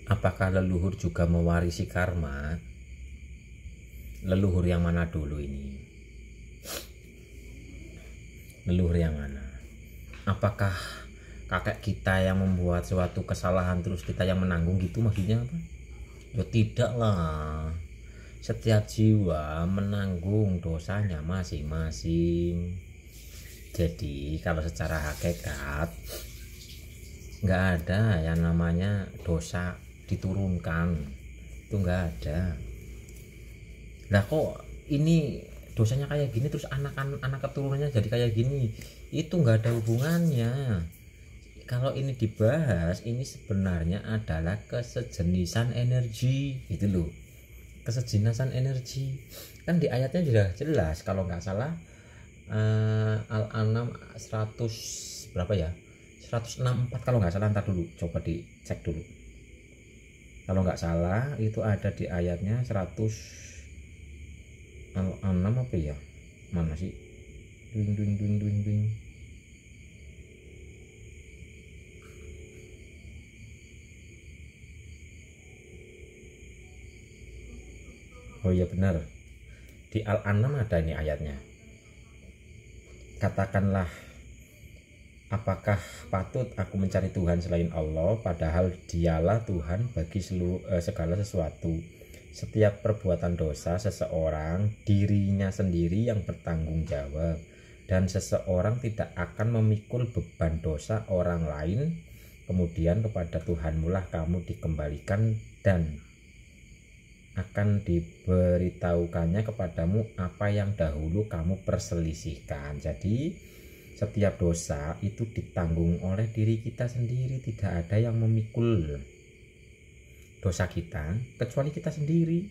Apakah leluhur juga mewarisi karma? Leluhur yang mana dulu ini? Leluhur yang mana? Apakah kakek kita yang membuat suatu kesalahan terus kita yang menanggung gitu maksudnya apa? Ya tidak lah. Setiap jiwa menanggung dosanya masing-masing. Jadi kalau secara hakikat nggak ada yang namanya dosa diturunkan, itu nggak ada. Lah kok ini dosanya kayak gini terus anak keturunannya jadi kayak gini, itu nggak ada hubungannya. Kalau ini dibahas, ini sebenarnya adalah kesejenisan energi gitu loh. Kesejenisan energi kan di ayatnya sudah jelas kalau nggak salah, Al-An'am 100 berapa ya, 164 kalau nggak salah. Ntar dulu coba dicek dulu, kalau nggak salah itu ada di ayatnya 100 Al-An'am apa ya, mana sih, duing. Oh iya benar, di Al-An'am ada ini ayatnya. Katakanlah, apakah patut aku mencari Tuhan selain Allah, padahal dialah Tuhan bagi segala sesuatu. Setiap perbuatan dosa seseorang, dirinya sendiri yang bertanggung jawab, dan seseorang tidak akan memikul beban dosa orang lain. Kemudian kepada Tuhanmu lah kamu dikembalikan, dan akan diberitahukannya kepadamu apa yang dahulu kamu perselisihkan. Jadi setiap dosa itu ditanggung oleh diri kita sendiri, tidak ada yang memikul dosa kita kecuali kita sendiri.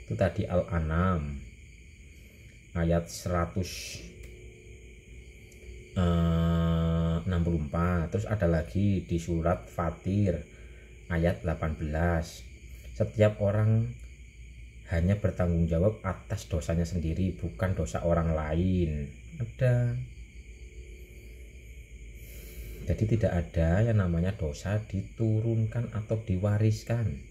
Itu tadi Al-An'am ayat 164. Terus ada lagi di surat Fatir ayat 18. Setiap orang hanya bertanggung jawab atas dosanya sendiri, bukan dosa orang lain. Ada. Jadi tidak ada yang namanya dosa diturunkan atau diwariskan.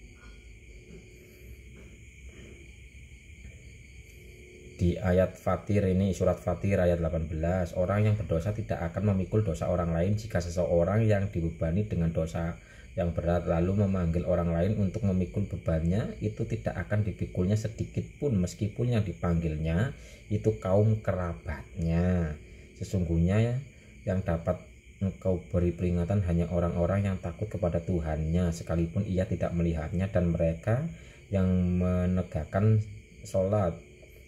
Di ayat Fatir ini, surat Fatir ayat 18, orang yang berdosa tidak akan memikul dosa orang lain. Jika seseorang yang dibebani dengan dosa yang berat lalu memanggil orang lain untuk memikul bebannya, itu tidak akan dipikulnya sedikit pun, meskipun yang dipanggilnya itu kaum kerabatnya. Sesungguhnya yang dapat engkau beri peringatan hanya orang-orang yang takut kepada Tuhannya, sekalipun ia tidak melihatnya, dan mereka yang menegakkan sholat.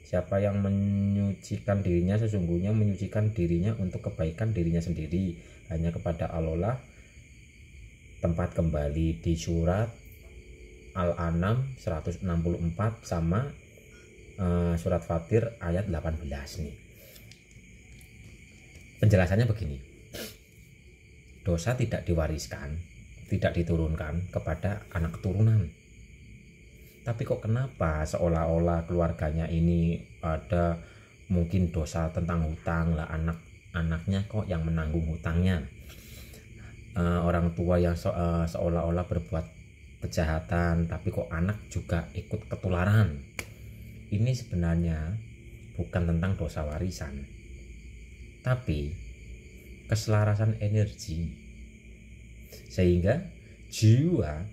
Siapa yang menyucikan dirinya, sesungguhnya menyucikan dirinya untuk kebaikan dirinya sendiri. Hanya kepada Allah lah tempat kembali. Di surat Al-An'am 164 sama surat Fatir ayat 18 nih. Penjelasannya begini. Dosa tidak diwariskan, tidak diturunkan kepada anak keturunan. Tapi kok kenapa seolah-olah keluarganya ini ada mungkin dosa tentang hutang lah, anak-anaknya kok yang menanggung hutangnya, orang tua yang seolah-olah berbuat kejahatan, tapi kok anak juga ikut ketularan. Ini sebenarnya bukan tentang dosa warisan, tapi keselarasan energi. Sehingga jiwa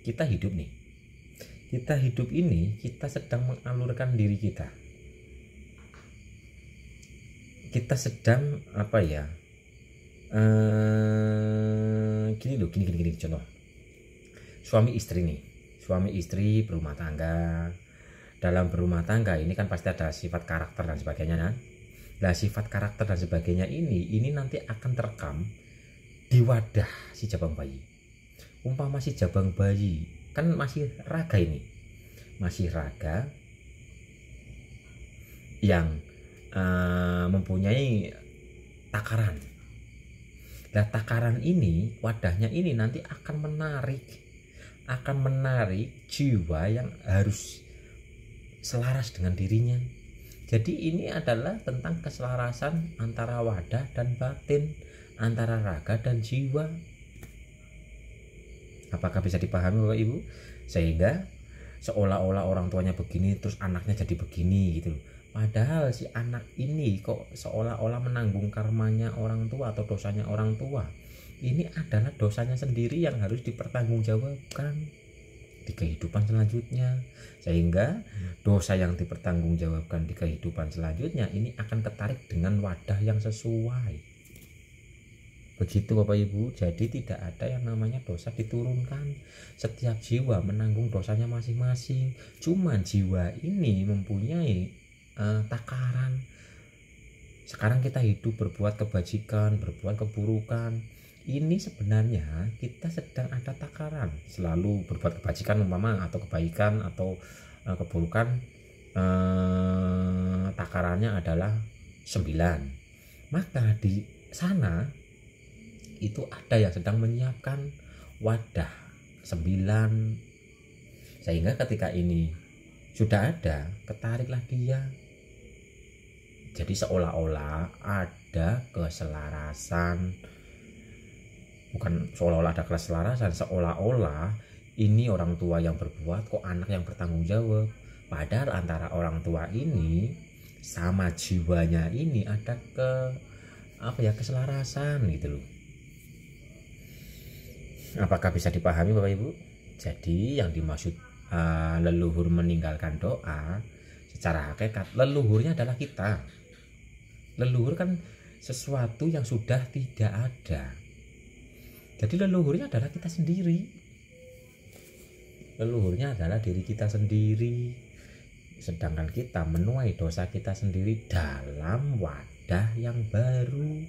kita hidup nih, kita hidup ini kita sedang mengalurkan diri kita. Kita sedang apa ya, gini contoh, suami istri nih, suami istri berumah tangga. Dalam berumah tangga ini kan pasti ada sifat karakter dan sebagainya kan. Nah sifat karakter dan sebagainya ini nanti akan terekam di wadah si jabang bayi. Umpama si jabang bayi kan masih raga, ini masih raga yang mempunyai takaran. Nah takaran ini, wadahnya ini nanti akan menarik jiwa yang harus selaras dengan dirinya. Jadi ini adalah tentang keselarasan antara wadah dan batin, antara raga dan jiwa. Apakah bisa dipahami Bapak Ibu? Sehingga seolah-olah orang tuanya begini terus anaknya jadi begini gitu loh. Padahal si anak ini kok seolah-olah menanggung karmanya orang tua atau dosanya orang tua. Ini adalah dosanya sendiri yang harus dipertanggungjawabkan di kehidupan selanjutnya. Sehingga dosa yang dipertanggungjawabkan di kehidupan selanjutnya ini akan ketarik dengan wadah yang sesuai. Begitu Bapak Ibu. Jadi tidak ada yang namanya dosa diturunkan. Setiap jiwa menanggung dosanya masing-masing. Cuman jiwa ini mempunyai takaran. Sekarang kita hidup berbuat kebajikan, berbuat keburukan. Ini sebenarnya kita sedang ada takaran. Selalu berbuat kebajikan umpama atau kebaikan atau keburukan, takarannya adalah 9. Maka di sana itu ada yang sedang menyiapkan wadah 9. Sehingga ketika ini sudah ada, ketariklah dia. Jadi seolah-olah ada keselarasan. Bukan seolah-olah ada keselarasan, seolah-olah ini orang tua yang berbuat kok anak yang bertanggung jawab. Padahal antara orang tua ini sama jiwanya ini ada keselarasan gitu loh. Apakah bisa dipahami Bapak Ibu? Jadi yang dimaksud leluhur meninggalkan doa, secara hakikat leluhurnya adalah kita. Leluhur kan sesuatu yang sudah tidak ada. Jadi leluhurnya adalah kita sendiri. Leluhurnya adalah diri kita sendiri. Sedangkan kita menuai dosa kita sendiri dalam wadah yang baru,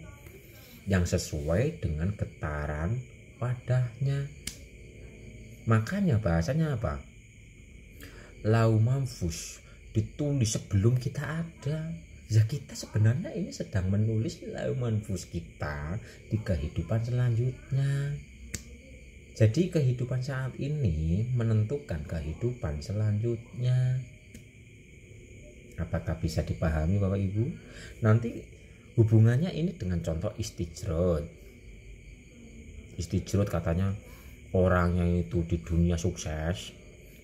yang sesuai dengan getaran wadahnya. Makanya bahasanya apa? Lau manfus, ditulis sebelum kita ada. Ya kita sebenarnya ini sedang menulis lau manfus kita di kehidupan selanjutnya. Jadi kehidupan saat ini menentukan kehidupan selanjutnya. Apakah bisa dipahami Bapak Ibu? Nanti hubungannya ini dengan contoh istijrot. Istijrot katanya orangnya itu di dunia sukses,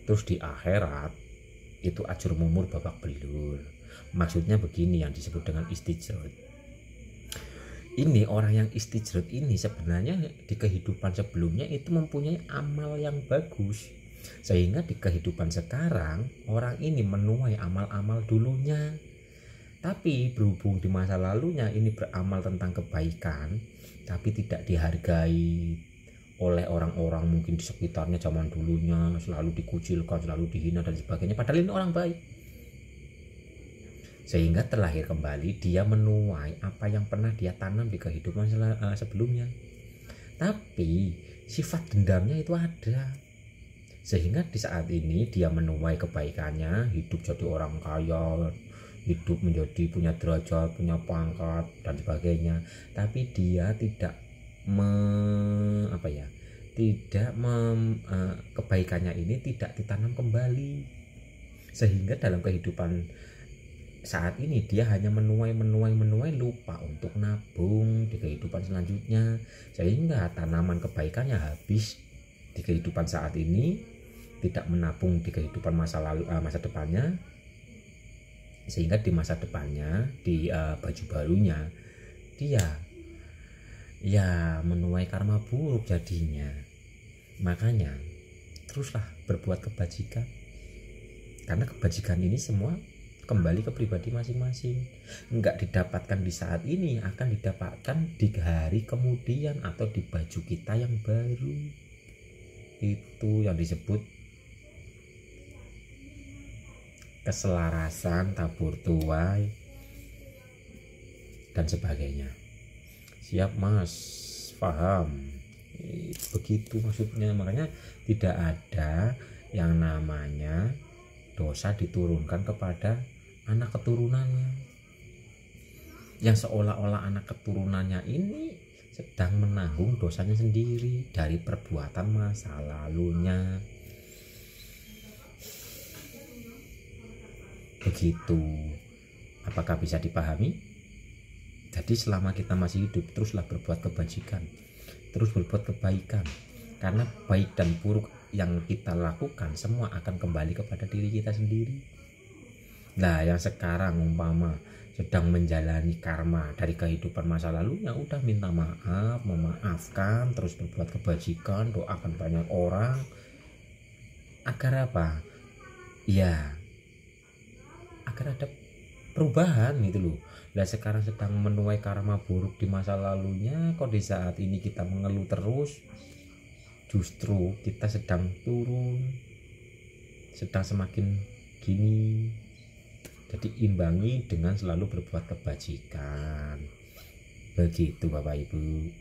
terus di akhirat itu ajur mumur babak belur. Maksudnya begini yang disebut dengan istijrot. Ini orang yang istijrot ini sebenarnya di kehidupan sebelumnya itu mempunyai amal yang bagus. Sehingga di kehidupan sekarang orang ini menuai amal-amal dulunya. Tapi berhubung di masa lalunya ini beramal tentang kebaikan, tapi tidak dihargai oleh orang-orang mungkin di sekitarnya zaman dulunya, selalu dikucilkan, selalu dihina dan sebagainya. Padahal ini orang baik. Sehingga terlahir kembali dia menuai apa yang pernah dia tanam di kehidupan sebelumnya. Tapi sifat dendamnya itu ada. Sehingga di saat ini dia menuai kebaikannya, hidup jadi orang kaya, hidup menjadi punya derajat, punya pangkat dan sebagainya. Tapi dia tidak kebaikannya ini tidak ditanam kembali. Sehingga dalam kehidupan saat ini dia hanya menuai, lupa untuk nabung di kehidupan selanjutnya. Sehingga tanaman kebaikannya habis di kehidupan saat ini, tidak menabung di kehidupan masa depannya. Sehingga di masa depannya, di baju barunya, dia ya menuai karma buruk jadinya. Makanya teruslah berbuat kebajikan, karena kebajikan ini semua kembali ke pribadi masing-masing. Enggak didapatkan di saat ini, akan didapatkan di hari kemudian atau di baju kita yang baru. Itu yang disebut keselarasan, tabur tuai dan sebagainya. Siap Mas, paham? Begitu maksudnya. Makanya tidak ada yang namanya dosa diturunkan kepada anak keturunannya, yang seolah-olah anak keturunannya ini sedang menanggung dosanya sendiri dari perbuatan masa lalunya. Begitu. Apakah bisa dipahami? Jadi selama kita masih hidup, teruslah berbuat kebajikan, terus berbuat kebaikan, karena baik dan buruk yang kita lakukan semua akan kembali kepada diri kita sendiri. Nah, yang sekarang umpama sedang menjalani karma dari kehidupan masa lalu, ya udah minta maaf, memaafkan, terus berbuat kebajikan, doakan banyak orang, agar apa? Ya, agar ada perubahan gitu loh. Lah sekarang sedang menuai karma buruk di masa lalunya, kok di saat ini kita mengeluh terus, justru kita sedang turun, sedang semakin gini. Jadi imbangi dengan selalu berbuat kebajikan. Begitu Bapak Ibu.